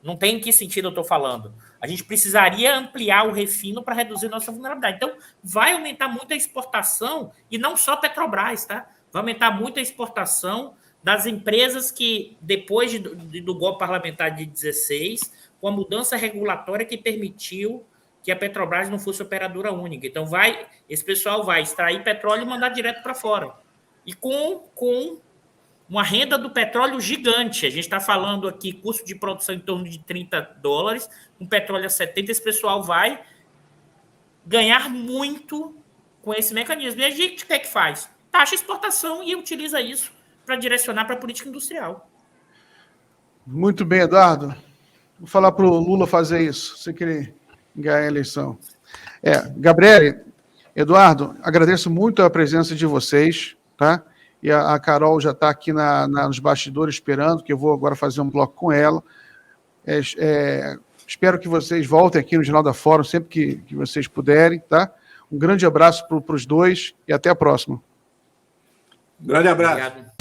não tem em que sentido eu estou falando. A gente precisaria ampliar o refino para reduzir nossa vulnerabilidade. Então, vai aumentar muito a exportação, e não só a Petrobras, tá? Vai aumentar muito a exportação das empresas que, depois do golpe parlamentar de 16, com a mudança regulatória que permitiu que a Petrobras não fosse operadora única. Então, esse pessoal vai extrair petróleo e mandar direto para fora. E com uma renda do petróleo gigante. A gente está falando aqui, custo de produção em torno de $30, um petróleo a 70, esse pessoal vai ganhar muito com esse mecanismo. E a gente o que é que faz? Taxa exportação e utiliza isso para direcionar para a política industrial. Muito bem, Eduardo. Vou falar para o Lula fazer isso, se querer ganhar a eleição. Gabriele, Eduardo, agradeço muito a presença de vocês, tá? E a Carol já está aqui nos bastidores esperando, que eu vou agora fazer um bloco com ela. Espero que vocês voltem aqui no Jornal da Fórum sempre que vocês puderem, tá? Um grande abraço para os dois e até a próxima. Grande abraço. Obrigado.